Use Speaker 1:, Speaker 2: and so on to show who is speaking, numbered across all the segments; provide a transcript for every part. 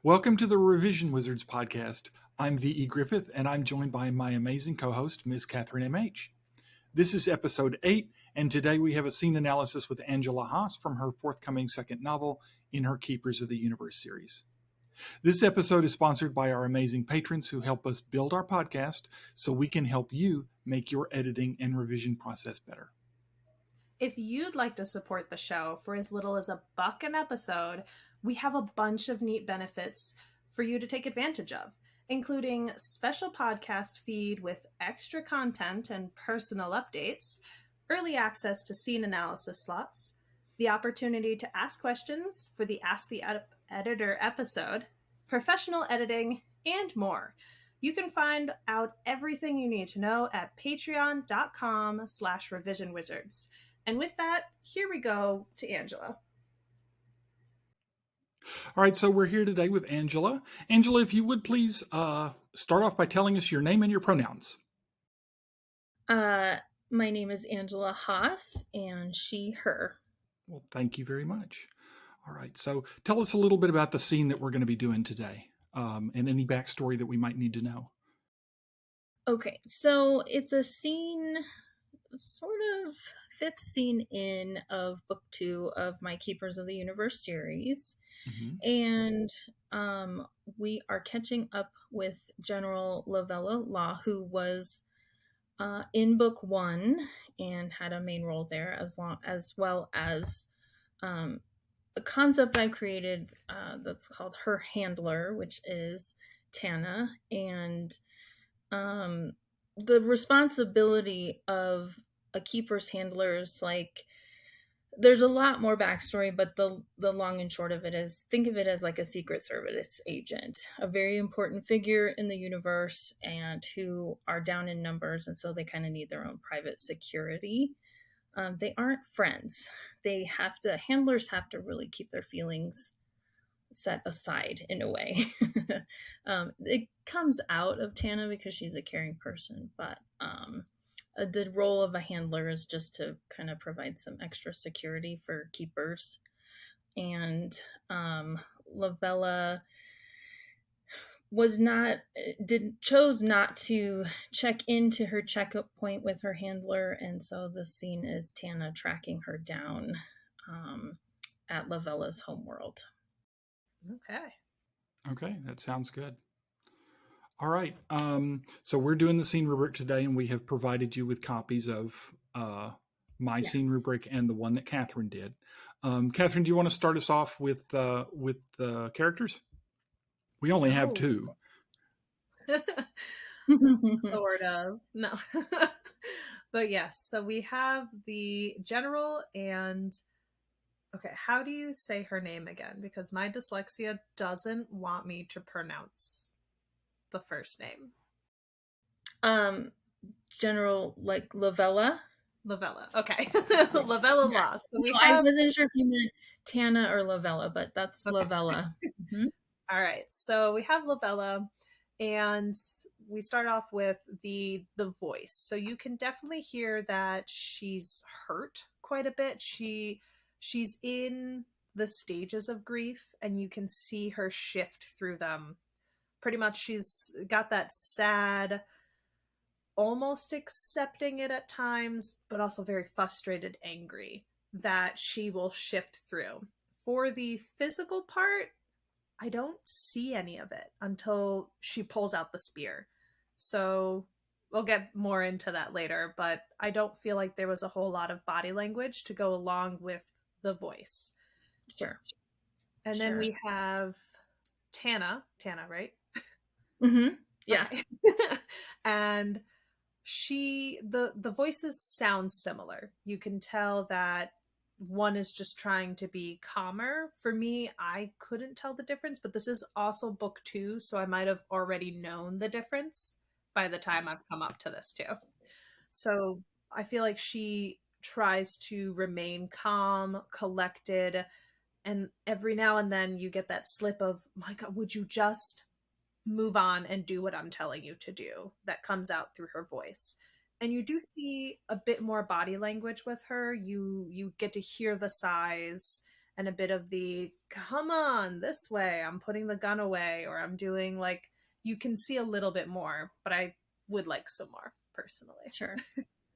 Speaker 1: Welcome to the Revision Wizards podcast. I'm V.E. Griffith, and I'm joined by my amazing co-host, Ms. Catherine M.H. This is episode 8, and today we have a scene analysis with Angela Haas from her forthcoming second novel in her Keepers of the Universe series. This episode is sponsored by our amazing patrons who help us build our podcast so we can help you make your editing and revision process better.
Speaker 2: If you'd like to support the show for as little as $1 an episode, we have a bunch of neat benefits for you to take advantage of, including special podcast feed with extra content and personal updates, early access to scene analysis slots, the opportunity to ask questions for the Ask the Editor episode, professional editing, and more. You can find out everything you need to know at patreon.com/revisionwizards. And with that, here we go to Angela.
Speaker 1: All right, so we're here today with Angela. Angela, if you would please start off by telling us your name and your pronouns.
Speaker 3: My name is Angela Haas, and she, her.
Speaker 1: Well, thank you very much. All right, so tell us a little bit about the scene that we're going to be doing today, and any backstory that we might need to know.
Speaker 3: Okay, so it's a scene, sort of fifth scene in of book 2 of my Keepers of the Universe series. And we are catching up with General Lavella Law, who was in book 1 and had a main role there, as well as a concept I created that's called her handler, which is Tana. And the responsibility of a keeper's handler is like, there's a lot more backstory, but the long and short of it is, think of it as like a Secret Service agent, a very important figure in the universe, and who are down in numbers, and so they kind of need their own private security. They aren't friends. Handlers have to really keep their feelings set aside in a way. It comes out of Tana because she's a caring person, but the role of a handler is just to kind of provide some extra security for keepers. And Lavella chose not to check into her checkup point with her handler, and so the scene is Tana tracking her down at Lavella's homeworld.
Speaker 1: Okay, that sounds good. All right, so we're doing the scene rubric today, and we have provided you with copies of my scene rubric and the one that Catherine did. Catherine, do you want to start us off with the characters? We only have 2.
Speaker 2: Sort of. No. But yes, so we have the general and... Okay, how do you say her name again? Because my dyslexia doesn't want me to pronounce the first name.
Speaker 3: General, like Lavella.
Speaker 2: Okay. Lavella Law. So
Speaker 3: I wasn't sure if you meant Tana or Lavella, but that's okay. Lavella.
Speaker 2: All right, so we have Lavella, and we start off with the voice. So you can definitely hear that she's hurt quite a bit. She's in the stages of grief, and you can see her shift through them. Pretty much she's got that sad, almost accepting it at times, but also very frustrated, angry that she will shift through. For the physical part, I don't see any of it until she pulls out the spear. So we'll get more into that later, but I don't feel like there was a whole lot of body language to go along with the voice.
Speaker 3: Sure.
Speaker 2: And then we have Tana, right?
Speaker 3: Yeah.
Speaker 2: Okay. And the voices sound similar. You can tell that one is just trying to be calmer. For me, I couldn't tell the difference, but this is also book 2, so I might have already known the difference by the time I've come up to this too. So I feel like she tries to remain calm, collected, and every now and then you get that slip of, my God, would you just move on and do what I'm telling you to do? That comes out through her voice. And you do see a bit more body language with her. You get to hear the sighs and a bit of the come on this way, I'm putting the gun away, or I'm doing like, you can see a little bit more, but I would like some more personally.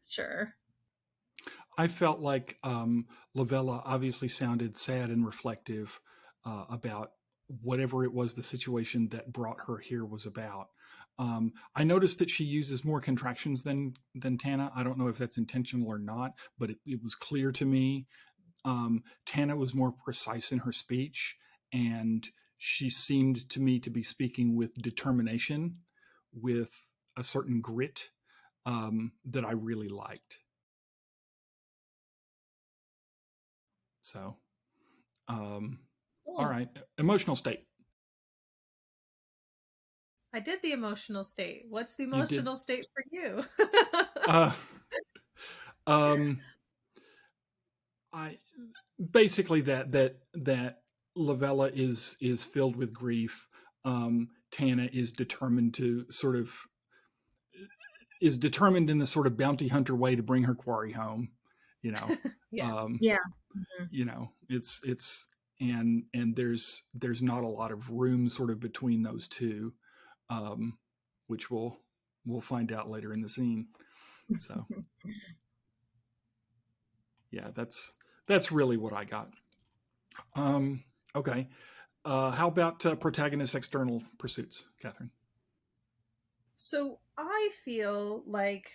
Speaker 3: Sure.
Speaker 1: I felt like Lavella obviously sounded sad and reflective about whatever it was the situation that brought her here was about. I noticed that she uses more contractions than Tana. I don't know if that's intentional or not, but it was clear to me. Tana was more precise in her speech, and she seemed to me to be speaking with determination, with a certain grit that I really liked. So, all right, emotional state.
Speaker 2: I did the emotional state. What's the
Speaker 1: You did.
Speaker 2: emotional state for you?
Speaker 1: Uh, um, I basically that Lavella is filled with grief. Tana is determined to sort of is determined in the sort of bounty hunter way to bring her quarry home. You know,
Speaker 2: Yeah.
Speaker 3: Yeah. Mhm.
Speaker 1: you know, it's and there's not a lot of room sort of between those two, which we'll find out later in the scene. So yeah, that's really what I got. Okay. How about protagonist external pursuits, Catherine?
Speaker 2: So I feel like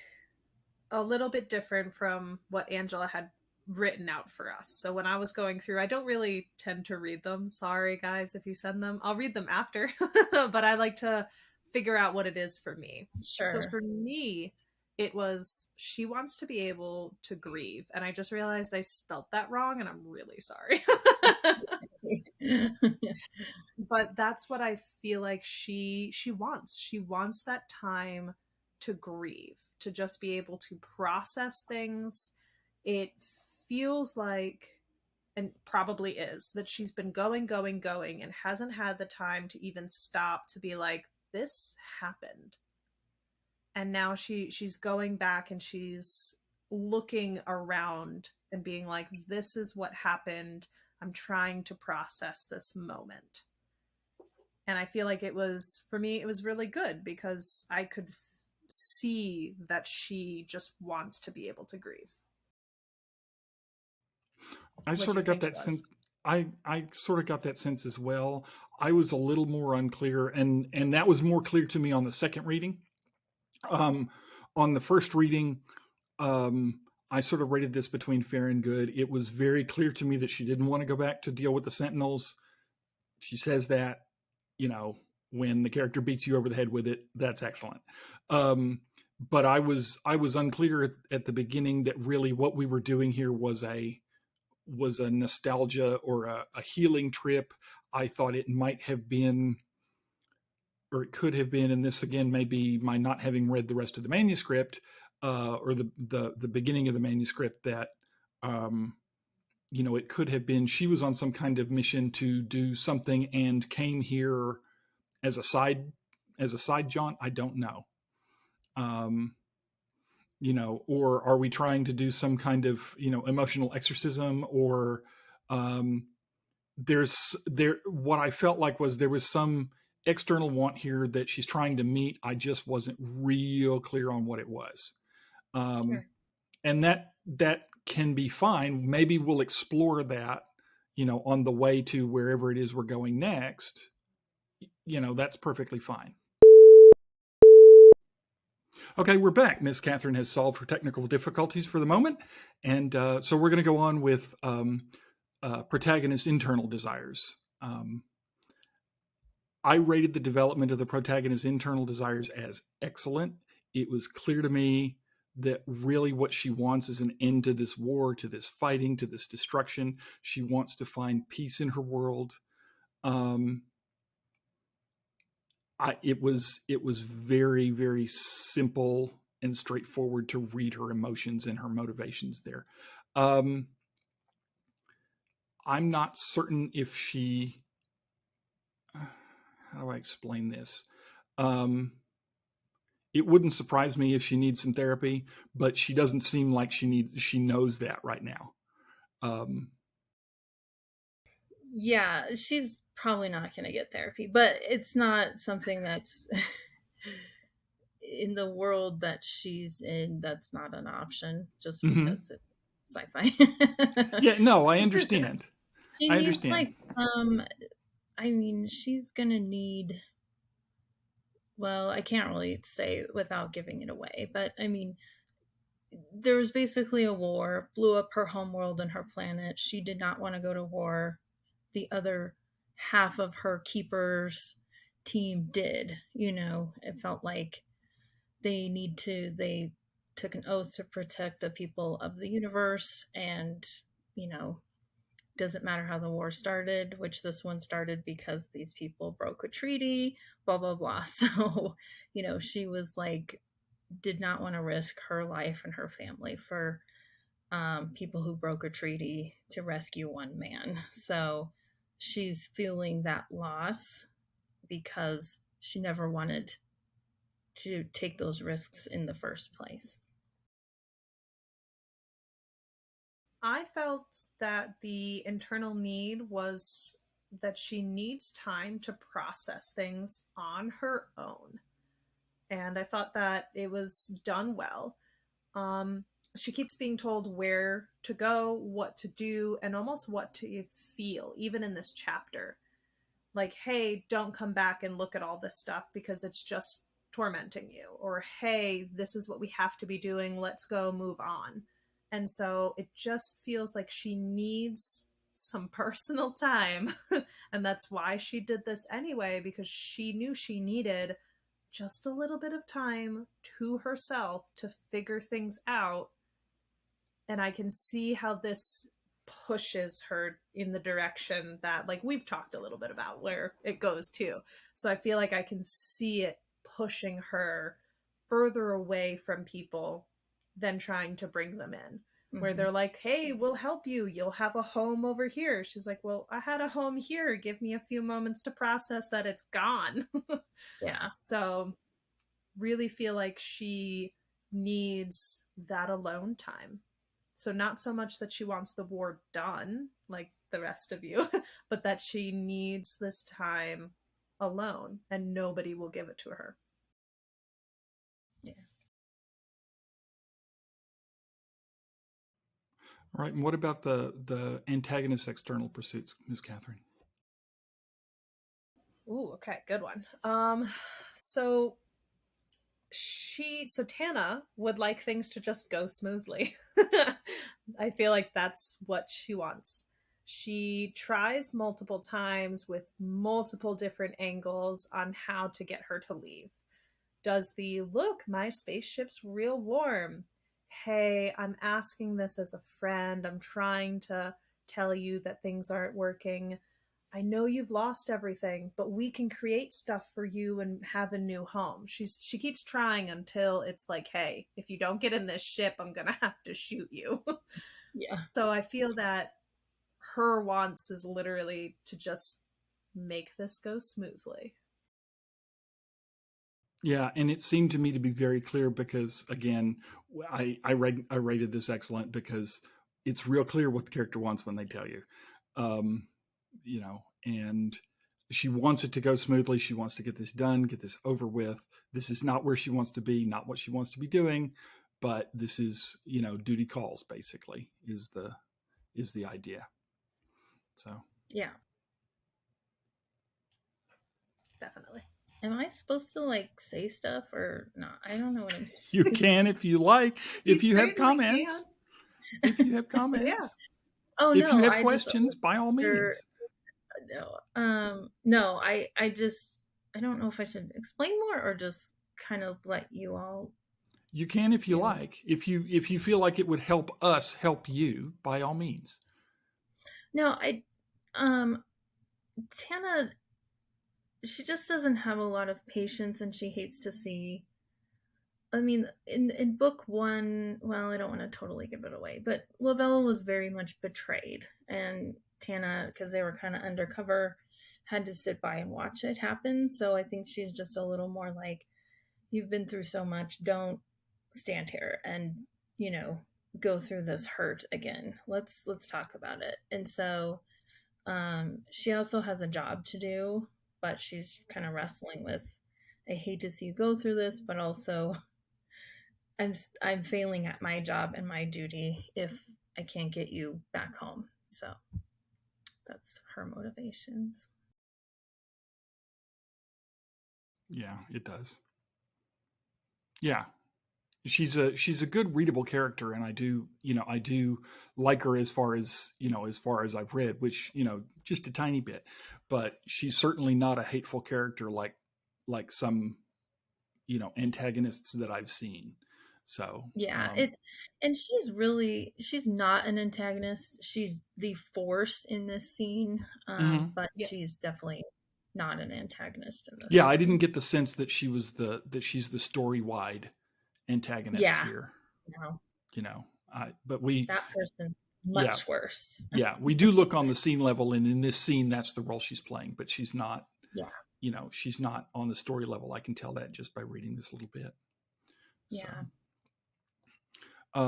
Speaker 2: a little bit different from what Angela had written out for us. So when I was going through, I don't really tend to read them. Sorry, guys, if you send them. I'll read them after, but I like to figure out what it is for me. So
Speaker 3: Sure.
Speaker 2: for me, it was she wants to be able to grieve. And I just realized I spelt that wrong, and I'm really sorry. But that's what I feel like she wants. She wants that time to grieve, to just be able to process things. It feels like, and probably is, that she's been going and hasn't had the time to even stop to be like, this happened. And now she's going back and she's looking around and being like, this is what happened. I'm trying to process this moment. And I feel like it was, for me, it was really good because I could see that she just wants to be able to grieve.
Speaker 1: I
Speaker 2: What
Speaker 1: sort
Speaker 2: do
Speaker 1: of
Speaker 2: you
Speaker 1: got
Speaker 2: think it
Speaker 1: that sense.
Speaker 2: was?
Speaker 1: I sort of got that sense as well. I was a little more unclear, and that was more clear to me on the second reading. Um, on the first reading, I sort of rated this between fair and good. It was very clear to me that she didn't want to go back to deal with the Sentinels. She says that, you know, when the character beats you over the head with it, that's excellent. But I was unclear at the beginning that really what we were doing here was a nostalgia or a healing trip. I thought it might have been, or it could have been, and this again may be my not having read the rest of the manuscript, or the beginning of the manuscript, that um, it could have been she was on some kind of mission to do something and came here as a side jaunt. I don't know. Um, or are we trying to do some kind of emotional exorcism, or um, what I felt like was there was some external want here that she's trying to meet. I just wasn't real clear on what it was. um,
Speaker 2: Sure.
Speaker 1: and that can be fine. Maybe we'll explore that on the way to wherever it is we're going next. That's perfectly fine. Okay, we're back. Miss Catherine has solved her technical difficulties for the moment, and so we're going to go on with protagonist's internal desires. I rated the development of the protagonist's internal desires as excellent. It was clear to me that really what she wants is an end to this war, to this fighting, to this destruction. She wants to find peace in her world. It was very, very simple and straightforward to read her emotions and her motivations there. I'm not certain if she. How do I explain this? It wouldn't surprise me if she needs some therapy, but she doesn't seem like she knows that right now.
Speaker 3: Yeah, she's probably not going to get therapy, but it's not something that's in the world that she's in. That's not an option just
Speaker 1: Hmm.
Speaker 3: because it's sci-fi.
Speaker 1: Yeah, no, I understand.
Speaker 3: She
Speaker 1: I
Speaker 3: needs
Speaker 1: understand.
Speaker 3: like some. I mean, she's gonna need. Well, I can't really say without giving it away, but I mean, there was basically a war, blew up her homeworld and her planet. She did not want to go to war. The other half of her keepers team did. It felt like they took an oath to protect the people of the universe, and you know doesn't matter how the war started, which this one started because these people broke a treaty, blah blah blah. So she was like, did not want to risk her life and her family for people who broke a treaty to rescue one man. So she's feeling that loss because she never wanted to take those risks in the first place.
Speaker 2: I felt that the internal need was that she needs time to process things on her own. And I thought that it was done well. Um, she keeps being told where to go, what to do, and almost what to feel, even in this chapter. Like, hey, don't come back and look at all this stuff because it's just tormenting you. Or, hey, this is what we have to be doing. Let's go move on. And so it just feels like she needs some personal time. And that's why she did this anyway, because she knew she needed just a little bit of time to herself to figure things out. And I can see how this pushes her in the direction that, like, we've talked a little bit about where it goes to. So I feel like I can see it pushing her further away from people than trying to bring them in, where
Speaker 3: Mm-hmm.
Speaker 2: they're like, hey, we'll help you, you'll have a home over here. She's like, well, I had a home here, give me a few moments to process that it's gone.
Speaker 3: Yeah.
Speaker 2: So really feel like she needs that alone time. So, not so much that she wants the war done, like the rest of you, but that she needs this time alone and nobody will give it to her.
Speaker 3: Yeah.
Speaker 1: All right. And what about the antagonist's external pursuits, Ms. Catherine?
Speaker 2: Ooh, okay, good one. So Tana would like things to just go smoothly. I feel like that's what she wants. She tries multiple times with multiple different angles on how to get her to leave. Does the look, my spaceship's real warm. Hey, I'm asking this as a friend. I'm trying to tell you that things aren't working. I know you've lost everything, but we can create stuff for you and have a new home. She keeps trying until it's like, hey, if you don't get in this ship, I'm gonna have to shoot you.
Speaker 3: Yeah.
Speaker 2: So I feel that her wants is literally to just make this go smoothly.
Speaker 1: Yeah, and it seemed to me to be very clear because, again, I rated this excellent because it's real clear what the character wants when they tell you, um, and she wants it to go smoothly. She wants to get this done, get this over with. This is not where she wants to be, not what she wants to be doing, but this is, duty calls. Basically, is the idea. So
Speaker 3: Yeah.
Speaker 2: Definitely.
Speaker 3: Am I supposed to like say stuff or not? I don't know what I'm
Speaker 1: you
Speaker 3: supposed to.
Speaker 1: can if you like,
Speaker 2: You
Speaker 1: if you have
Speaker 2: certainly can.
Speaker 1: comments, if you have
Speaker 2: Yeah.
Speaker 1: comments.
Speaker 3: Oh
Speaker 1: If you
Speaker 3: no,
Speaker 1: have
Speaker 3: I just
Speaker 1: questions, by all
Speaker 3: wonder.
Speaker 1: means.
Speaker 3: No, no, I just I don't know if I should explain more or just kind of let you all.
Speaker 1: You can if you
Speaker 3: You know.
Speaker 1: like. If you feel like it would help us help you, by all means.
Speaker 3: No, um Tana, she just doesn't have a lot of patience, and she hates to see. I mean, in book one, well, I don't want to totally give it away, but Lavella was very much betrayed, and Tana, because they were kind of undercover, had to sit by and watch it happen. So I think she's just a little more like, you've been through so much, don't stand here and go through this hurt again. Let's talk about it. And so She also has a job to do, but she's kind of wrestling with, I hate to see you go through this, but also I'm failing at my job and my duty if I can't get you back home. So that's her motivations.
Speaker 1: Yeah, it does. Yeah. She's a good readable character, and I do like her as far as I've read, which just a tiny bit, but she's certainly not a hateful character like some antagonists that I've seen. So
Speaker 3: Yeah, and she's not an antagonist. She's the force in this scene,
Speaker 1: mhm.
Speaker 3: but
Speaker 2: Yeah.
Speaker 3: she's definitely not an antagonist in this
Speaker 1: Yeah, I didn't
Speaker 3: one.
Speaker 1: get the sense that she's the story wide antagonist
Speaker 3: Yeah,
Speaker 1: here.
Speaker 3: no,
Speaker 1: But we
Speaker 3: that person's
Speaker 1: yeah
Speaker 3: much worse.
Speaker 1: yeah we do look on the scene level, and in this scene that's the role she's playing, but she's not
Speaker 3: Yeah,
Speaker 1: she's not on the story level. I can tell that just by reading this little bit. So
Speaker 3: yeah.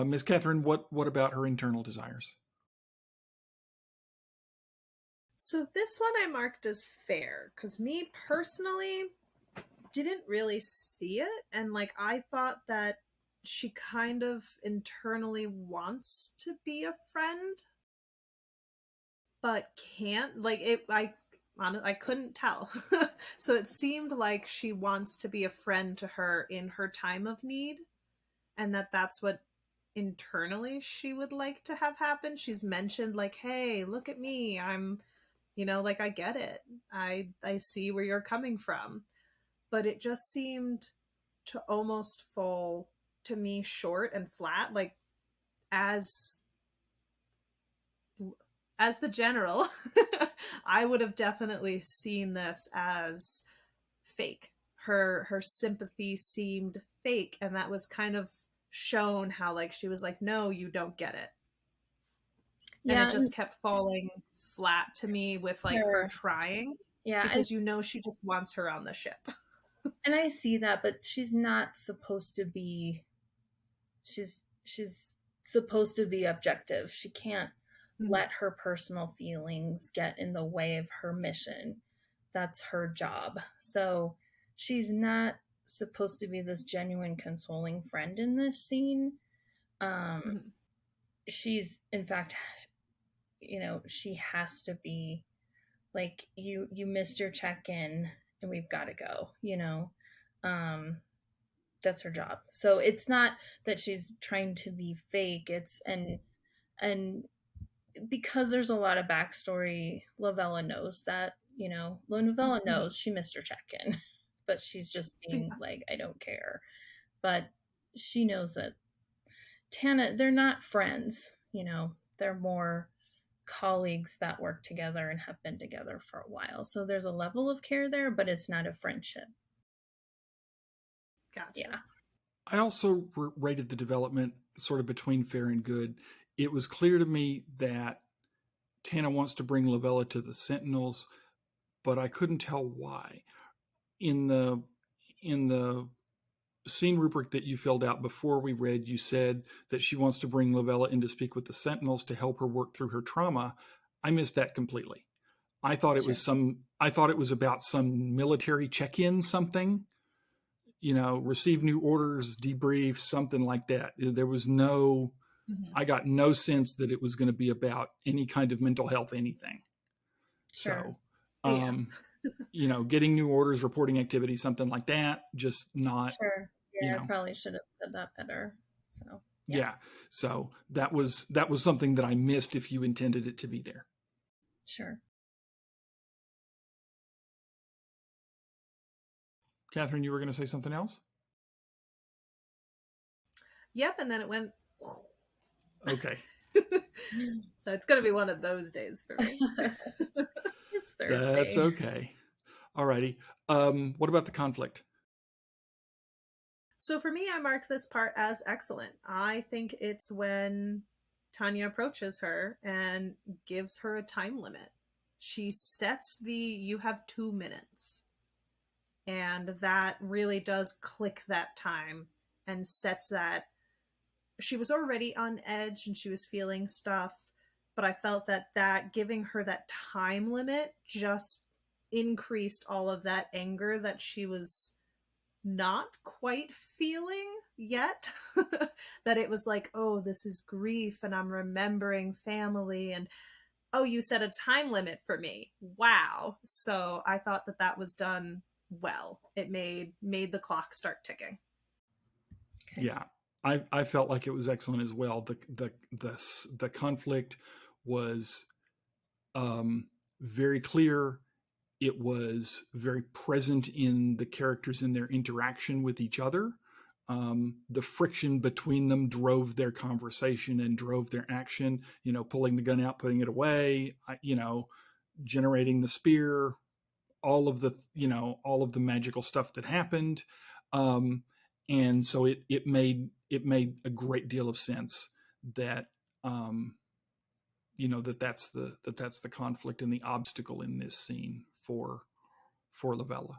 Speaker 1: Ms. Catherine, what about her internal desires?
Speaker 2: So this one I marked as fair because me personally didn't really see it, and like I thought that she kind of internally wants to be a friend but can't, like it I couldn't tell. So it seemed like she wants to be a friend to her in her time of need, and that's what internally she would like to have happen. She's mentioned like, hey, look at me, I'm like, I get it, I see where you're coming from, but it just seemed to almost fall to me short and flat. Like as the general, I would have definitely seen this as fake. Her sympathy seemed fake, and that was kind of shown how like she was like, no, you don't get it. And it
Speaker 3: Yeah,
Speaker 2: just kept falling flat to me with like her
Speaker 3: her,
Speaker 2: trying,
Speaker 3: yeah,
Speaker 2: because she just wants her on the ship.
Speaker 3: and I see that, but she's not supposed to be. She's supposed to be objective. She can't let her personal feelings get in the way of her mission. That's her job. So she's not supposed to be this genuine consoling friend in this scene.
Speaker 2: Mm-hmm.
Speaker 3: She's in fact, she has to be like, you missed your check-in and we've got to go, that's her job. So it's not that she's trying to be fake. It's and because there's a lot of backstory, Lavella knows that, Novella knows she missed her check-in, but she's just being
Speaker 2: Yeah.
Speaker 3: like, I don't care. But she knows that Tana, they're not friends, they're more colleagues that work together and have been together for a while. So there's a level of care there, but it's not a friendship.
Speaker 2: Gotcha.
Speaker 3: Yeah.
Speaker 1: I also rated the development sort of between fair and good. It was clear to me that Tana wants to bring Lavella to the Sentinels, but I couldn't tell why. In the scene rubric that you filled out before we read, you said that she wants to bring Lavella in to speak with the Sentinels to help her work through her trauma. I missed that completely. I thought it was about some military check-in, something, receive new orders, debrief, something like that. There was no, I got no sense that it was going to be about any kind of mental health anything.
Speaker 3: Sure.
Speaker 1: So, getting new orders, reporting activity, something like that, just not,
Speaker 3: Sure. Yeah, I probably should have said that better. So
Speaker 1: yeah. So that was something that I missed if you intended it to be there.
Speaker 3: Sure.
Speaker 1: Catherine, you were going to say something else?
Speaker 2: Yep, and then it went.
Speaker 1: Okay.
Speaker 2: So it's going to be one of those days for me.
Speaker 3: It's Thursday.
Speaker 1: That's okay. Alrighty. What about the conflict?
Speaker 2: So for me, I marked this part as excellent. I think it's when Tanya approaches her and gives her a time limit. She sets you have 2 minutes. And that really does click that time and sets that. She was already on edge and she was feeling stuff, but I felt that giving her that time limit just increased all of that anger that she was not quite feeling yet. That it was like, oh, this is grief and I'm remembering family, and oh, you set a time limit for me. Wow. So I thought that was done well. It made the clock start ticking.
Speaker 3: Okay.
Speaker 1: Yeah, I felt like it was excellent as well. The conflict was very clear. It was very present in the characters in their interaction with each other. The friction between them drove their conversation and drove their action. You know, pulling the gun out, putting it away. You know, generating the spear. All of the magical stuff that happened. And so it made a great deal of sense that that's the conflict and the obstacle in this scene for Lavella.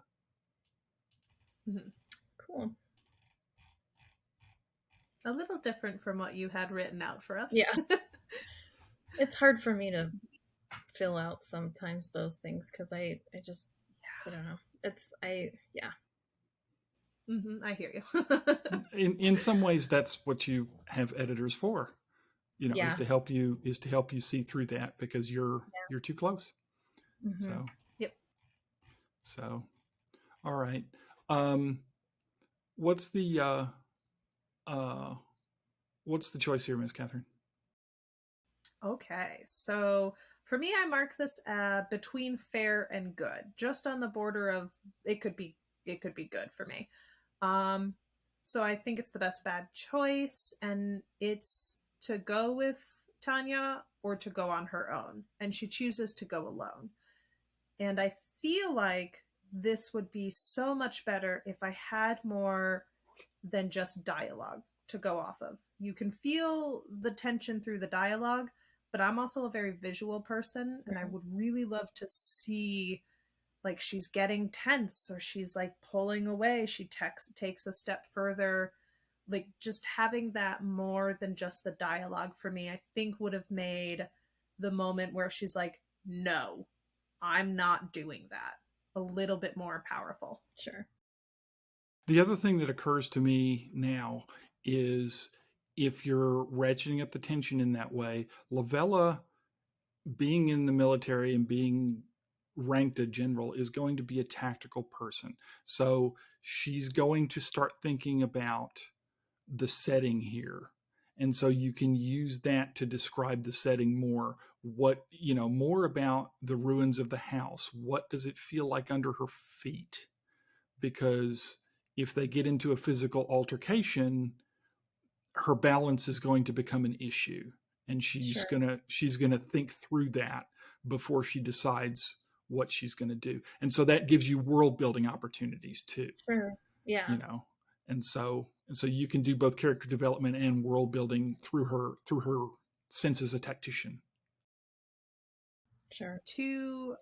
Speaker 2: Mm-hmm.
Speaker 3: Cool.
Speaker 2: A little different from what you had written out for us.
Speaker 3: Yeah. It's hard for me to fill out sometimes those things because I just, I don't know.
Speaker 2: Mm-hmm, I hear you.
Speaker 1: In some ways, that's what you have editors for,
Speaker 3: Yeah.
Speaker 1: is to help you see through that, because you're too close.
Speaker 3: Mm-hmm.
Speaker 1: So
Speaker 2: Yep.
Speaker 1: So, all right. What's the choice here, Miss Catherine?
Speaker 2: Okay, so for me, I mark this between fair and good, just on the border of it could be good for me. So I think it's the best bad choice, and it's to go with Tanya or to go on her own, and she chooses to go alone. And I feel like this would be so much better if I had more than just dialogue to go off of. You can feel the tension through the dialogue, but I'm also a very visual person, and I would really love to see, like, she's getting tense or she's like pulling away, she takes a step further. Like, just having that more than just the dialogue for me, I think would have made the moment where she's like, no, I'm not doing that, a little bit more powerful.
Speaker 3: Sure.
Speaker 1: The other thing that occurs to me now is, if you're ratcheting up the tension in that way, Lavella, being in the military and being ranked a general, is going to be a tactical person. So she's going to start thinking about the setting here. And so you can use that to describe the setting more. More about the ruins of the house. What does it feel like under her feet? Because if they get into a physical altercation, her balance is going to become an issue, and she's gonna think through that before she decides what she's going to do. And so that gives you world building opportunities too.
Speaker 3: Sure. Yeah.
Speaker 1: And so you can do both character development and world building through her sense as a tactician.
Speaker 3: Sure.
Speaker 2: To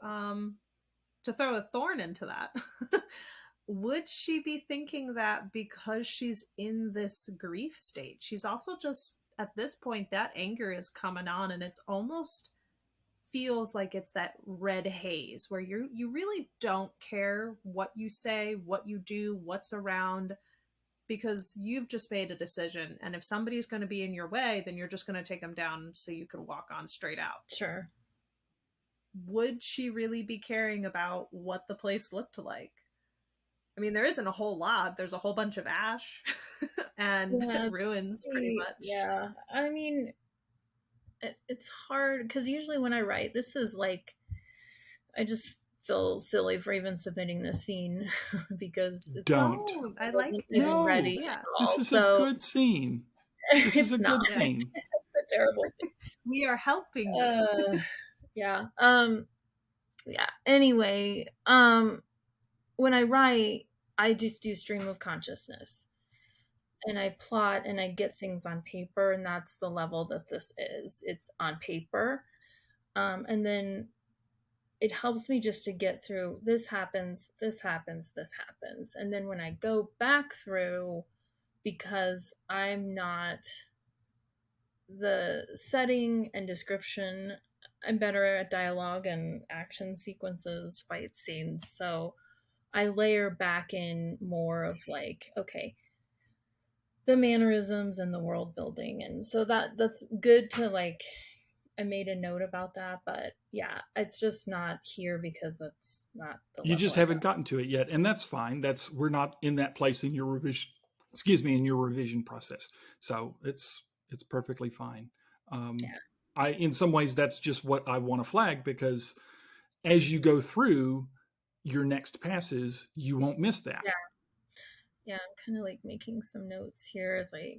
Speaker 2: throw a thorn into that, would she be thinking that because she's in this grief state, she's also just, at this point, that anger is coming on, and it's almost feels like it's that red haze where you really don't care what you say, what you do, what's around, because you've just made a decision, and if somebody's going to be in your way, then you're just going to take them down so you can walk on straight out.
Speaker 3: Sure.
Speaker 2: Would she really be caring about what the place looked like? I mean, there isn't a whole lot. There's a whole bunch of ash and ruins, pretty much.
Speaker 3: Yeah. I mean, it's hard because usually when I write, this is like, I just feel silly for even submitting this scene because it's
Speaker 2: I like
Speaker 3: even ready.
Speaker 2: Yeah.
Speaker 1: This is a good scene. This is a good scene.
Speaker 3: It's a terrible scene.
Speaker 2: We are helping you.
Speaker 3: Yeah. Yeah. Anyway, when I write, I just do stream of consciousness, and I plot and I get things on paper, and that's the level that this is. It's on paper, and then it helps me just to get through. This happens, this happens, this happens, and then when I go back through, because I'm not the setting and description. I'm better at dialogue and action sequences, fight scenes. So I layer back in more of like, okay, the mannerisms and the world building. And so that's good to like, I made a note about that, but yeah, it's just not here because that's not the
Speaker 1: You
Speaker 3: level
Speaker 1: just
Speaker 3: I
Speaker 1: haven't
Speaker 3: got.
Speaker 1: gotten to it yet, and that's fine. We're not in that place in your revision. Excuse me, in your revision process. So it's perfectly fine. Um,
Speaker 3: Yeah.
Speaker 1: I in some ways that's just what I want to flag because as you go through your next passes, you won't miss that.
Speaker 3: Yeah. Yeah. I'm kind of like making some notes here as I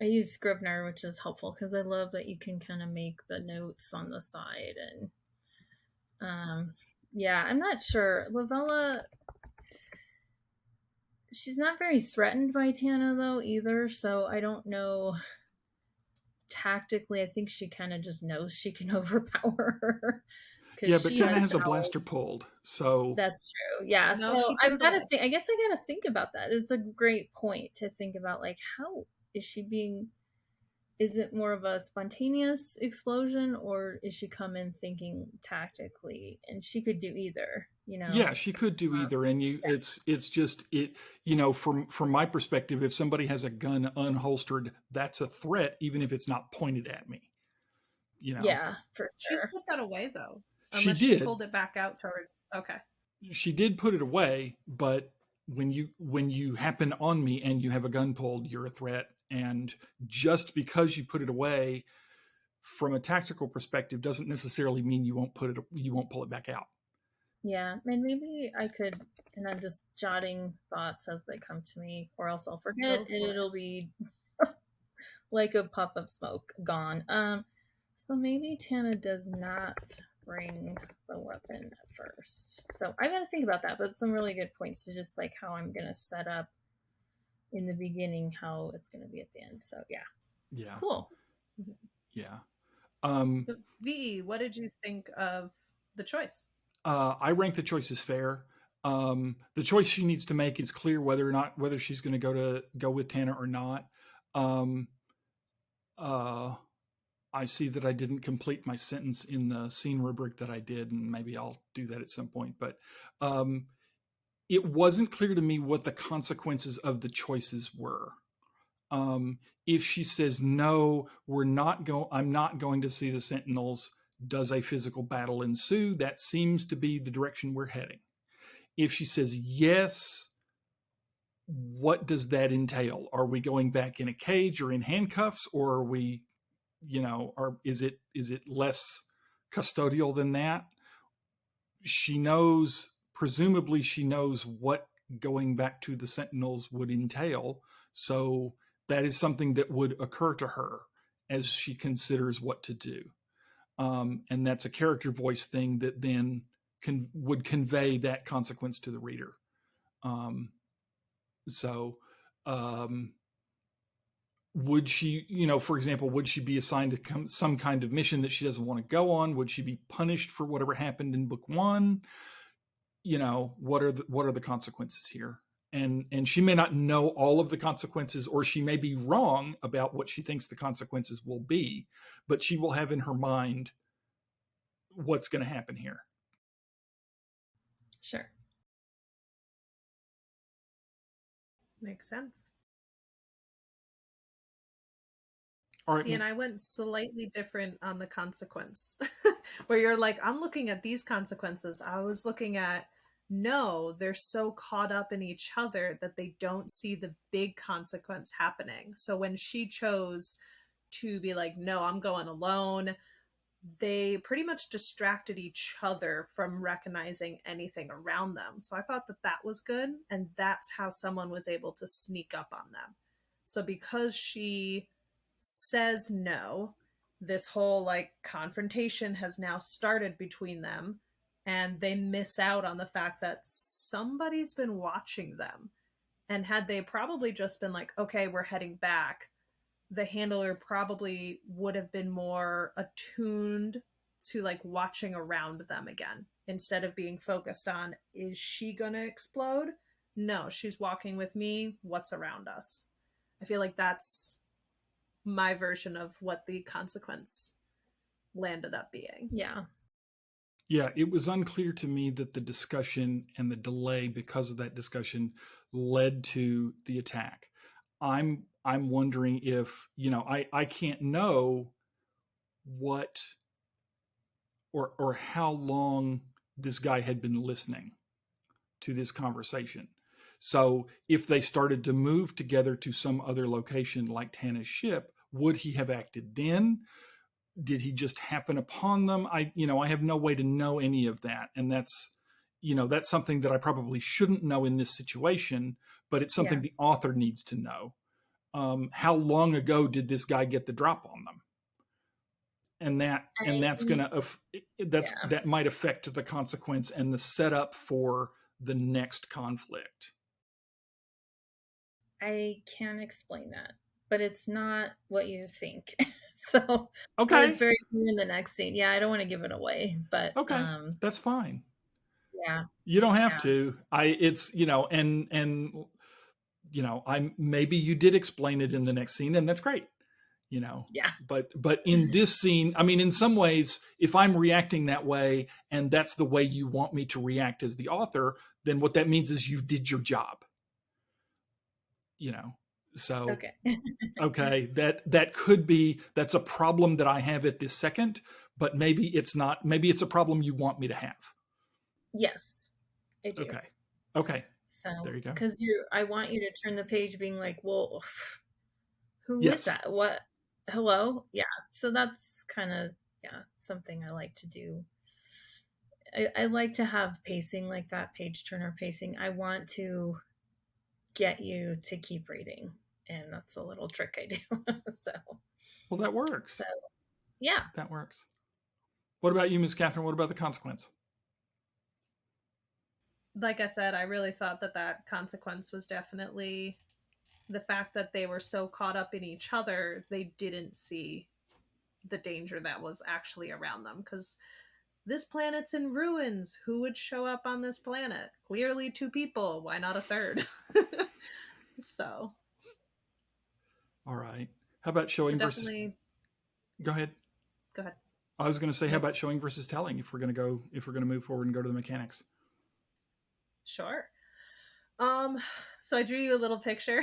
Speaker 3: use Scrivener, which is helpful because I love that you can kind of make the notes on the side. And yeah, I'm not sure. Lavella, she's not very threatened by Tana though either, so I don't know. Tactically, I think she kind of just knows she can overpower her because
Speaker 1: Yeah, but
Speaker 3: she
Speaker 1: Tana
Speaker 3: has
Speaker 1: has a
Speaker 3: power.
Speaker 1: blaster pulled, so
Speaker 3: That's true. Yeah.
Speaker 2: No,
Speaker 3: So
Speaker 2: she put
Speaker 3: I've
Speaker 2: it
Speaker 3: got to
Speaker 2: away.
Speaker 3: think. I guess I got to think about that. It's a great point to think about. Like, how is she being? Is it more of a spontaneous explosion, or is she come in thinking tactically? And she could do either. You know.
Speaker 1: yeah, she could do
Speaker 3: Um,
Speaker 1: either. And it's just it from my perspective, if somebody has a gun unholstered, that's a threat, even if it's not pointed at me. You know,
Speaker 3: yeah, for
Speaker 2: She's
Speaker 3: sure.
Speaker 2: put that away though.
Speaker 1: she
Speaker 2: Unless she
Speaker 1: did
Speaker 2: pulled it back out towards. Okay.
Speaker 1: she did put it away, but when you happen on me and you have a gun pulled, you're a threat. And just because you put it away from a tactical perspective doesn't necessarily mean you won't pull it back out.
Speaker 3: Yeah, and maybe I could, and I'm just jotting thoughts as they come to me, or else I'll forget
Speaker 2: Go
Speaker 3: and
Speaker 2: for it.
Speaker 3: it'll be like a puff of smoke gone. So maybe Tana does not bring the weapon at first. So I gotta think about that, but some really good points to just like how I'm gonna set up in the beginning, how it's gonna be at the end. So yeah,
Speaker 1: Yeah,
Speaker 3: cool.
Speaker 1: yeah. Um,
Speaker 2: So V, what did you think of the choice?
Speaker 1: I rank the choice as fair. The choice she needs to make is clear whether she's going to go with Tana or not. Um, uh, I see that I didn't complete my sentence in the scene rubric that I did, and maybe I'll do that at some point. But um, it wasn't clear to me what the consequences of the choices were. If she says no, I'm not going to see the Sentinels. Does a physical battle ensue? That seems to be the direction we're heading. If she says yes, what does that entail? Are we going back in a cage or in handcuffs, or are we, or is it less custodial than that? She knows, presumably, she knows what going back to the Sentinels would entail. So that is something that would occur to her as she considers what to do. And that's a character voice thing that then would convey that consequence to the reader. Um, so, um, would she, for example, would she be assigned to some kind of mission that she doesn't want to go on? Would she be punished for whatever happened in book one? What are the consequences here? And she may not know all of the consequences, or she may be wrong about what she thinks the consequences will be, but she will have in her mind what's going to happen here.
Speaker 3: Sure.
Speaker 2: Makes sense.
Speaker 1: All right.
Speaker 2: See, and I went slightly different on the consequence, where you're like, I'm looking at these consequences. I was looking at, no, they're so caught up in each other that they don't see the big consequence happening. So when she chose to be like, no, I'm going alone, they pretty much distracted each other from recognizing anything around them. So I thought that that was good. And that's how someone was able to sneak up on them. So because she says no, this whole like confrontation has now started between them. And they miss out on the fact that somebody's been watching them. And had they probably just been like, okay, we're heading back, the handler probably would have been more attuned to like watching around them again instead of being focused on, is she gonna explode? No, she's walking with me. What's around us? I feel like that's my version of what the consequence landed up being.
Speaker 3: Yeah.
Speaker 1: Yeah, it was unclear to me that the discussion and the delay because of that discussion led to the attack. I'm wondering if, I can't know what or how long this guy had been listening to this conversation. So if they started to move together to some other location like Tana's ship, would he have acted then? Did he just happen upon them? I have no way to know any of that. And that's something that I probably shouldn't know in this situation, but it's something
Speaker 3: Yeah.
Speaker 1: the author needs to know. How long ago did this guy get the drop on them? And that's
Speaker 3: I,
Speaker 1: gonna
Speaker 3: yeah.
Speaker 1: that might affect the consequence and the setup for the next conflict.
Speaker 3: I can't explain that, but it's not what you think. So, and it's
Speaker 1: Okay,
Speaker 3: very clear in the next scene. Yeah, I don't want to give it away, but
Speaker 1: okay, that's fine.
Speaker 3: yeah,
Speaker 1: You don't have
Speaker 3: yeah,
Speaker 1: to. It's I maybe you did explain it in the next scene, and that's great.
Speaker 3: yeah,
Speaker 1: But in this scene, I mean, in some ways, if I'm reacting that way, and that's the way you want me to react as the author, then what that means is you did your job. So
Speaker 3: okay.
Speaker 1: okay, that could be that's a problem that I have at this second, but maybe it's not. Maybe it's a problem you want me to have.
Speaker 3: Yes, I do.
Speaker 1: Okay, okay,
Speaker 3: So,
Speaker 1: there you go.
Speaker 3: because I want you to turn the page being like, well, who is
Speaker 1: Yes.
Speaker 3: that? What? Hello? Yeah. So that's kind of, yeah, something I like to do. I like to have pacing like that, page turner pacing. I want to get you to keep reading. And that's a little trick I do. so,
Speaker 1: Well, that
Speaker 3: so
Speaker 1: works.
Speaker 3: yeah.
Speaker 1: That works. What about you, Miss Catherine? What about the consequence?
Speaker 2: Like I said, I really thought that consequence was definitely the fact that they were so caught up in each other, they didn't see the danger that was actually around them. Because this planet's in ruins. Who would show up on this planet? Clearly, two people. Why not a third? so,
Speaker 1: All right. How about
Speaker 2: so
Speaker 1: showing versus?
Speaker 2: definitely
Speaker 1: Go ahead.
Speaker 2: go ahead.
Speaker 1: I was going to say, how
Speaker 2: Nope.
Speaker 1: about showing versus telling? If we're going to move forward and go to the mechanics.
Speaker 2: Sure. So I drew you a little picture,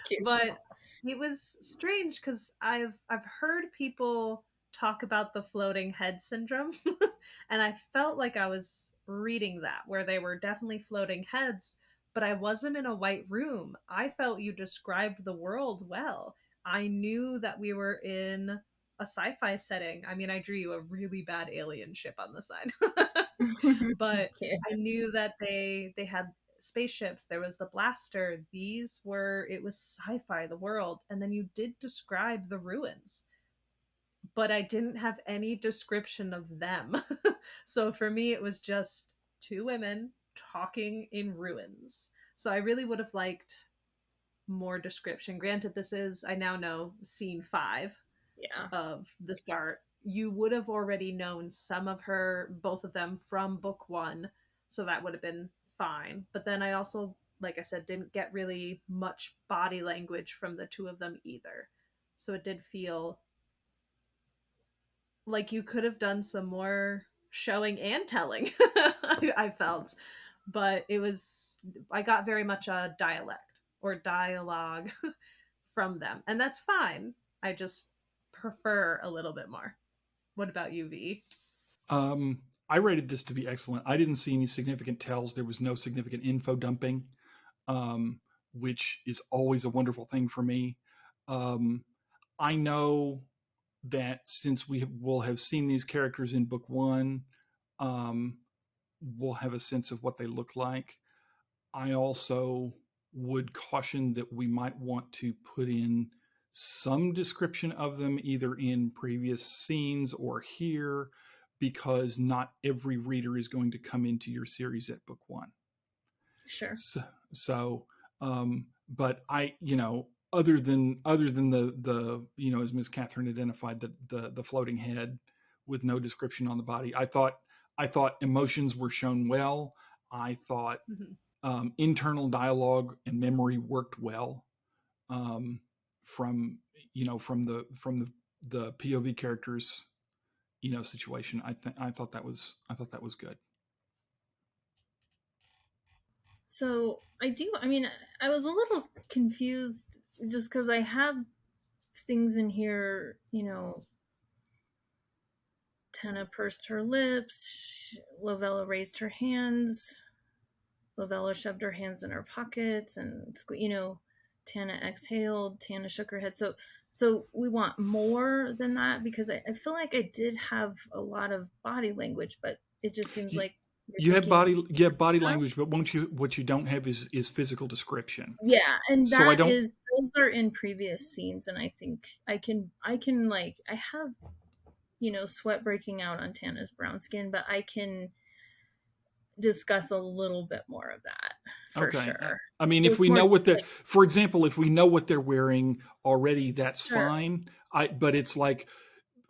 Speaker 3: Cute.
Speaker 2: but it was strange because I've heard people talk about the floating head syndrome, and I felt like I was reading that where they were definitely floating heads, but I wasn't in a white room. I felt you described the world well. I knew that we were in a sci-fi setting. I mean, I drew you a really bad alien ship on the side. But
Speaker 3: Cute.
Speaker 2: I knew that they had spaceships. There was the blaster. It was sci-fi, the world, and then you did describe the ruins, but I didn't have any description of them. So for me, it was just two women talking in ruins. So I really would have liked more description. Granted, this is, I now know, scene 5
Speaker 3: Yeah.
Speaker 2: of the start. You would have already known both of them from book 1, so that would have been fine. But then I also, like I said, didn't get really much body language from the two of them either. So it did feel like you could have done some more showing and telling. I felt, but I got very much a dialect or dialogue from them, and that's fine. I just prefer a little bit more. What about you, V?
Speaker 1: I rated this to be excellent. I didn't see any significant tells. There was no significant info dumping, um, which is always a wonderful thing for me. Um, I know that since we will have seen these characters in book 1, um, we'll have a sense of what they look like. I also would caution that we might want to put in some description of them either in previous scenes or here, because not every reader is going to come into your series at book 1.
Speaker 3: Sure.
Speaker 1: So, but other than the as Ms. Catherine identified, the floating head with no description on the body, I thought emotions were shown well. I thought
Speaker 2: Mhm.
Speaker 1: internal dialogue and memory worked well, from the POV characters, situation. I thought that was good.
Speaker 3: So I mean, I was a little confused just because I have things in here, Tana pursed her lips, Lovella raised her hands, Lovella shoved her hands in her pockets, and Tana exhaled, Tana shook her head. So we want more than that, because I feel like I did have a lot of body language, but it just seems like
Speaker 1: You have body
Speaker 3: Huh?
Speaker 1: language, but what you don't have is physical description.
Speaker 3: Yeah, and
Speaker 1: So I don't.
Speaker 3: those are in previous scenes, and I think I can like, I have sweat breaking out on Tana's brown skin, but I can discuss a little bit more of that for
Speaker 1: Okay.
Speaker 3: sure.
Speaker 1: I mean,
Speaker 3: So
Speaker 1: if
Speaker 3: it's
Speaker 1: we
Speaker 3: more
Speaker 1: know what
Speaker 3: like,
Speaker 1: for example, if we know what they're wearing already, that's
Speaker 3: sure,
Speaker 1: fine. But it's like,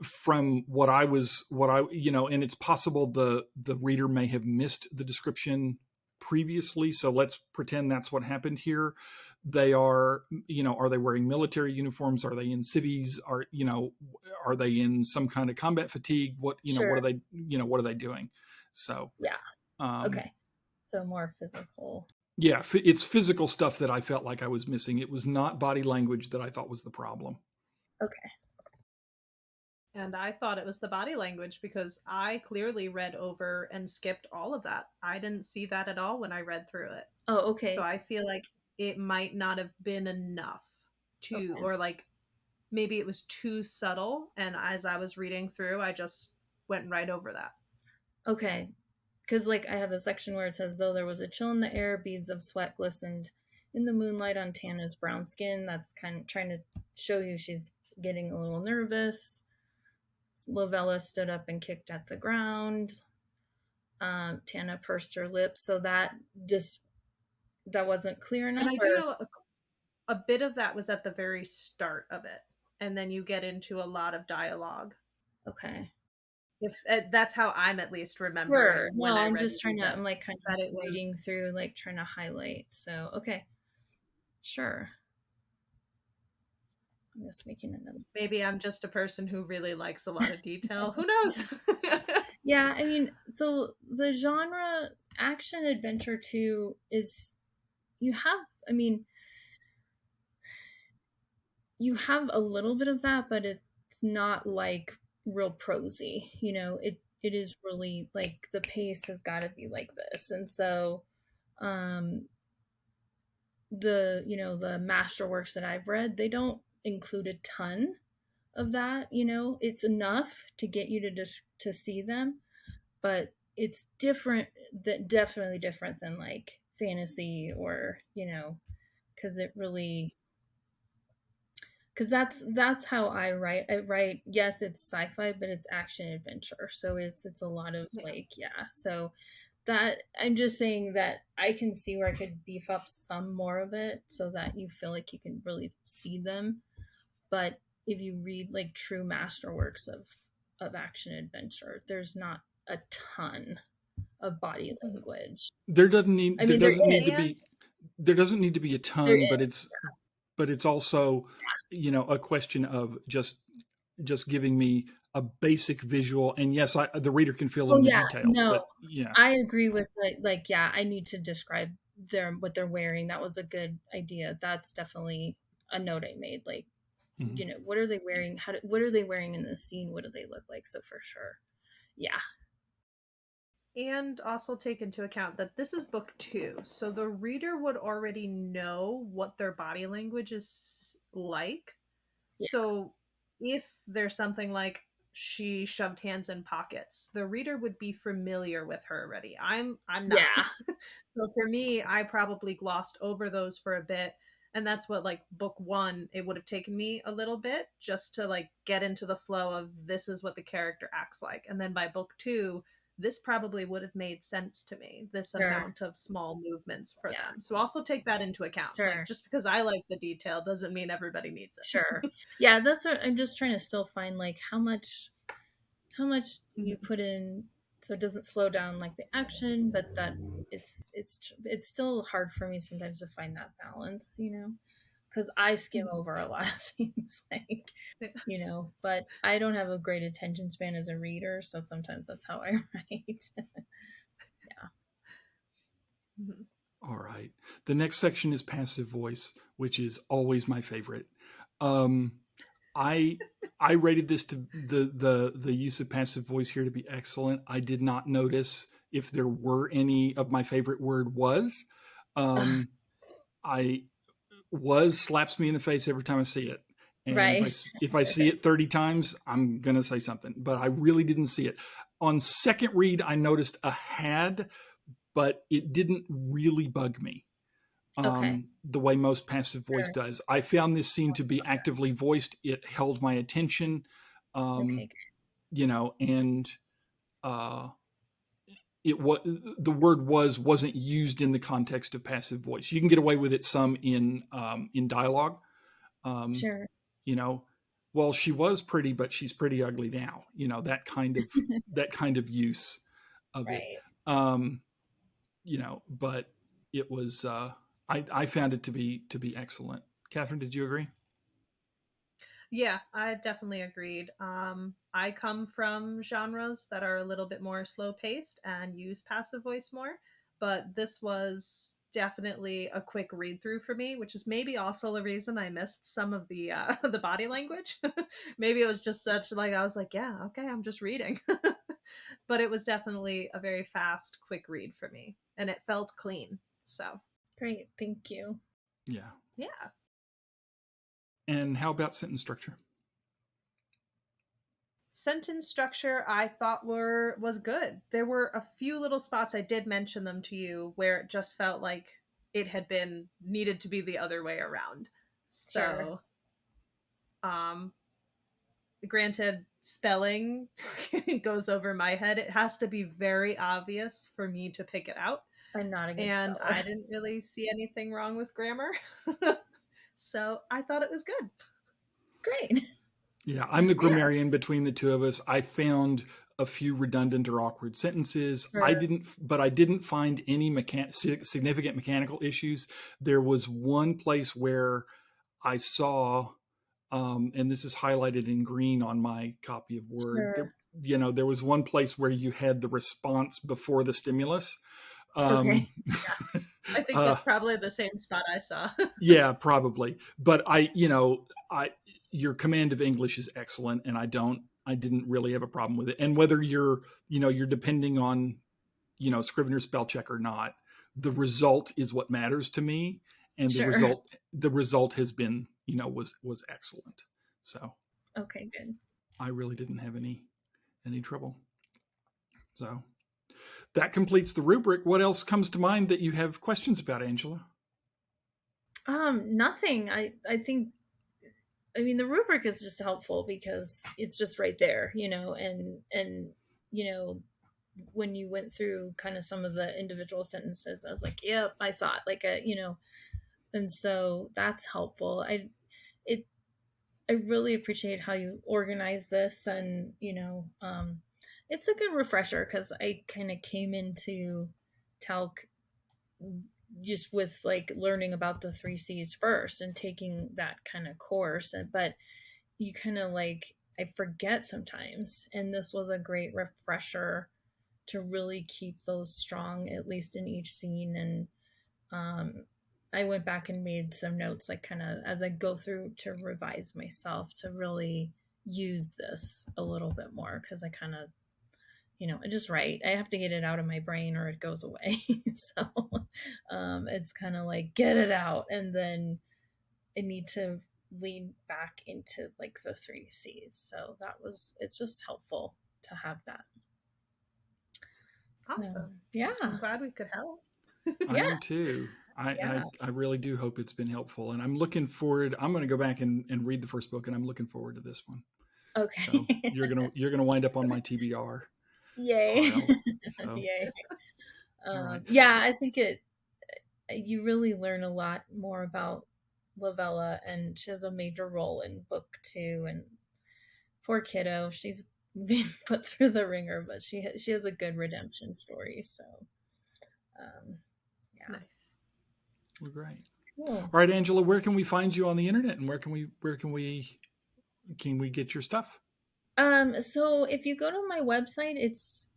Speaker 1: from what and it's possible the reader may have missed the description previously. So let's pretend that's what happened here. They are, are they wearing military uniforms? Are they in civvies? Are they in some kind of combat fatigue? What
Speaker 3: sure,
Speaker 1: are they, what are they doing? So,
Speaker 3: yeah,
Speaker 1: um,
Speaker 3: okay. So more physical.
Speaker 1: yeah, it's physical stuff that I felt like I was missing. It was not body language that I thought was the problem.
Speaker 3: Okay.
Speaker 2: And I thought it was the body language because I clearly read over and skipped all of that. I didn't see that at all when I read through it.
Speaker 3: Oh,
Speaker 2: So
Speaker 3: okay.
Speaker 2: I feel like it might not have been enough to,
Speaker 3: Okay.
Speaker 2: or like maybe it was too subtle. And as I was reading through, I just went right over that.
Speaker 3: Okay. Because like I have a section where it says, though there was a chill in the air, beads of sweat glistened in the moonlight on Tana's brown skin. That's kind of trying to show you she's getting a little nervous. Lovella stood up and kicked at the ground. Tana pursed her lips, so that wasn't clear
Speaker 2: And
Speaker 3: enough.
Speaker 2: I do know a bit of that was at the very start of it. And then you get into a lot of dialogue.
Speaker 3: Okay.
Speaker 2: If that's how I'm at least remembering
Speaker 3: Sure.
Speaker 2: when
Speaker 3: No,
Speaker 2: I
Speaker 3: I'm
Speaker 2: read
Speaker 3: just trying
Speaker 2: through
Speaker 3: to, I'm
Speaker 2: this,
Speaker 3: like kind of
Speaker 2: that it
Speaker 3: reading
Speaker 2: was
Speaker 3: through, like trying to highlight. So, okay. Sure. I'm just making another.
Speaker 2: maybe I'm just a person who really likes a lot of detail. Who knows?
Speaker 3: Yeah, I mean, so the genre action adventure too is, you have, I mean, you have a little bit of that, but it's not like real prosy. It is really like the pace has got to be like this. And so um the masterworks that I've read, they don't include a ton of that. It's enough to get you to just to see them, but it's different, that definitely different than like fantasy, or because it really, because that's how I write. Yes, it's sci-fi, but it's action adventure, so it's a lot of
Speaker 2: Yeah.
Speaker 3: like, yeah. So that, I'm just saying that I can see where I could beef up some more of it so that you feel like you can really see them. But if you read like true masterworks of action adventure, there's not a ton of body
Speaker 2: Mhm.
Speaker 3: language.
Speaker 1: There doesn't need
Speaker 3: I
Speaker 1: there
Speaker 3: mean, there
Speaker 1: doesn't need to
Speaker 3: is,
Speaker 2: And
Speaker 1: be there doesn't need to be a
Speaker 3: there
Speaker 1: ton, but
Speaker 3: is.
Speaker 1: it's also, a question of just giving me a basic visual. And yes, the reader can fill
Speaker 3: Oh
Speaker 1: in the
Speaker 3: yeah,
Speaker 1: details,
Speaker 3: no,
Speaker 1: but yeah.
Speaker 3: I agree with like, yeah, I need to describe what they're wearing. That was a good idea. That's definitely a note I made. Like,
Speaker 1: Mhm.
Speaker 3: what are they wearing? What are they wearing in this scene? What do they look like? So for sure, yeah,
Speaker 2: and also take into account that this is book 2, so the reader would already know what their body language is like.
Speaker 3: yeah,
Speaker 2: So if there's something like she shoved hands in pockets, the reader would be familiar with her already. I'm not.
Speaker 3: yeah,
Speaker 2: So for me, I probably glossed over those for a bit. And that's what, like, book 1, it would have taken me a little bit just to like get into the flow of this is what the character acts like. And then by book 2, this probably would have made sense to me, this
Speaker 3: sure,
Speaker 2: amount of small movements for
Speaker 3: yeah,
Speaker 2: them. So also take that into account. Like,
Speaker 3: sure,
Speaker 2: just because I like the detail doesn't mean everybody needs
Speaker 3: sure,
Speaker 2: it.
Speaker 3: yeah. That's what I'm just trying to still find, like how much do you
Speaker 2: Mhm.
Speaker 3: put in so it doesn't slow down like the action, but that it's still hard for me sometimes to find that balance. because I skim over a lot of things, like, but I don't have a great attention span as a reader, so sometimes that's how I write.
Speaker 2: Mhm.
Speaker 1: All right. The next section is passive voice, which is always my favorite. I I rated this to the use of passive voice here to be excellent. I did not notice if there were any of my favorite word was. Um, I was slaps me in the face every time I see it. And
Speaker 3: Right.
Speaker 1: if I see it 30 times, I'm gonna say something. But I really didn't see it. On second read, I noticed a had, but it didn't really bug me
Speaker 3: Okay.
Speaker 1: the way most passive voice
Speaker 3: Sure.
Speaker 1: does. I found this scene to be actively voiced. It held my attention,
Speaker 3: Okay.
Speaker 1: and uh, it was the word wasn't used in the context of passive voice. You can get away with it some in dialogue. Um,
Speaker 3: Sure.
Speaker 1: you know, well, she was pretty, but she's pretty ugly now. That kind of use of it.
Speaker 3: Right.
Speaker 1: Um, but it was I found it to be excellent. Catherine, did you agree?
Speaker 2: Yeah, I definitely agreed. I come from genres that are a little bit more slow paced and use passive voice more, but this was definitely a quick read through for me, which is maybe also the reason I missed some of the the body language. Maybe it was just such like I was like, yeah, okay, I'm just reading. But it was definitely a very fast, quick read for me, and it felt clean. So,
Speaker 3: Great. Thank you.
Speaker 1: Yeah.
Speaker 2: yeah.
Speaker 1: And how about sentence structure?
Speaker 2: Sentence structure I thought was good. There were a few little spots I did mention them to you where it just felt like it had been needed to be the other way around.
Speaker 3: Sure.
Speaker 2: So, um granted spelling goes over my head. It has to be very obvious for me to pick it out.
Speaker 3: I'm not a good
Speaker 2: And
Speaker 3: speller.
Speaker 2: I didn't really see anything wrong with grammar. So, I thought it was good.
Speaker 3: Great.
Speaker 1: Yeah, I'm the
Speaker 2: Yeah.
Speaker 1: grammarian between the two of us. I found a few redundant or awkward sentences.
Speaker 3: Sure.
Speaker 1: But I didn't find any significant mechanical issues. There was one place where I saw, and this is highlighted in green on my copy of Word.
Speaker 3: Sure.
Speaker 1: There was one place where you had the response before the stimulus.
Speaker 3: Okay.
Speaker 1: Um,
Speaker 2: I think
Speaker 1: uh,
Speaker 2: that's probably the same spot I saw.
Speaker 1: yeah, probably. But your command of English is excellent, and I didn't really have a problem with it. And whether you're depending on, Scrivener spell check or not, the result is what matters to me. And
Speaker 3: Sure.
Speaker 1: the result has been, was excellent. So
Speaker 3: Okay, good.
Speaker 1: I really didn't have any trouble. So that completes the rubric. What else comes to mind that you have questions about, Angela?
Speaker 3: Nothing. I think, I mean, the rubric is just helpful because it's just right there, and you know when you went through kind of some of the individual sentences, I was like, yep, I saw it, like and so that's helpful. It I really appreciate how you organize this, and it's a good refresher because I kind of came into talc just with like learning about the three C's first and taking that kind of course, but you kind of like, I forget sometimes, and this was a great refresher to really keep those strong, at least in each scene. And I went back and made some notes, like kind of as I go through to revise myself to really use this a little bit more, because I kind of, I just write. I have to get it out of my brain or it goes away. So it's kind of like get it out, and then I need to lean back into like the three C's. So it's just helpful to have that.
Speaker 2: Awesome.
Speaker 3: Yeah.
Speaker 2: I'm glad we could help.
Speaker 1: I
Speaker 3: Yeah.
Speaker 1: am too.
Speaker 3: Yeah.
Speaker 1: I really do hope it's been helpful, and I'm looking forward. I'm going to go back and read the first book, and I'm looking forward to this one.
Speaker 3: Okay.
Speaker 1: So you're gonna wind up on my TBR
Speaker 3: Yay.
Speaker 1: pile. So
Speaker 3: Yay.
Speaker 1: all right,
Speaker 3: Yeah, I think you really learn a lot more about Lavella, and she has a major role in book 2. And poor kiddo, she's been put through the ringer, but she has a good redemption story. So, yeah.
Speaker 2: Nice.
Speaker 1: well, great.
Speaker 3: Cool.
Speaker 1: All right, Angela, where can we find you on the internet, and where can we get your stuff?
Speaker 3: So if you go to my website, it's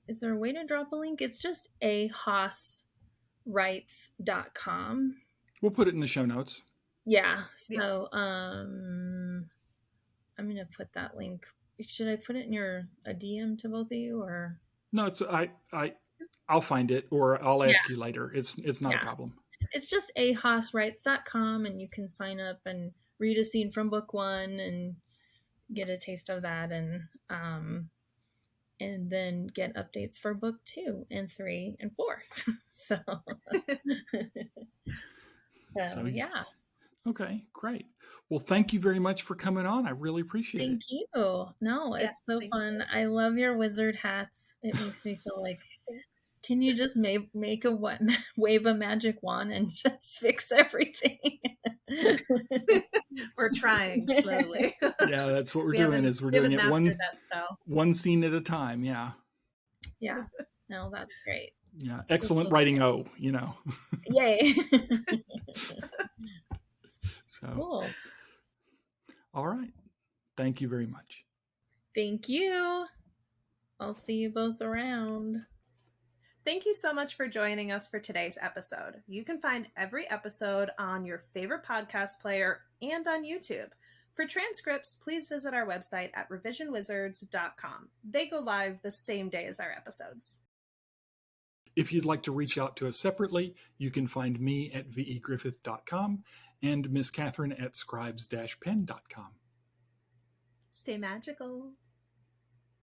Speaker 3: is there a way to drop a link? It's just ahaaswrites.com.
Speaker 1: We'll put it in the show notes.
Speaker 3: Yeah.
Speaker 2: Yeah.
Speaker 3: So I'm gonna put that link. Should I put it in a DM to both of you, or?
Speaker 1: No, it's I'll find it, or I'll ask you later. It's not a
Speaker 3: Yeah.
Speaker 1: problem.
Speaker 3: It's just ahaaswrites.com, and you can sign up and read a scene from book 1 and get a taste of that, and then get updates for book 2 and 3 and 4. So yeah.
Speaker 1: Okay, great. Well, thank you very much for coming on. I really appreciate
Speaker 3: Thank
Speaker 1: it.
Speaker 3: you. No,
Speaker 2: Yes,
Speaker 3: it's so
Speaker 2: thank
Speaker 3: fun.
Speaker 2: you.
Speaker 3: I love your wizard hats. It makes me feel like, can you just make a wave a magic wand and just fix everything?
Speaker 2: We're trying slowly.
Speaker 1: Yeah, that's what we're doing. Is we're
Speaker 2: we haven't
Speaker 1: doing it
Speaker 2: mastered that spell.
Speaker 1: one scene at a time. Yeah.
Speaker 3: Yeah. No, that's great.
Speaker 1: Yeah. Excellent writing. O.
Speaker 3: Yay.
Speaker 1: So.
Speaker 3: Cool.
Speaker 1: All right. Thank you very much.
Speaker 3: Thank you. I'll see you both around.
Speaker 2: Thank you so much for joining us for today's episode. You can find every episode on your favorite podcast player and on YouTube. For transcripts, please visit our website at revisionwizards.com. They go live the same day as our episodes.
Speaker 1: If you'd like to reach out to us separately, you can find me at vegriffith.com and Miss Catherine at scribes-pen.com.
Speaker 2: Stay magical.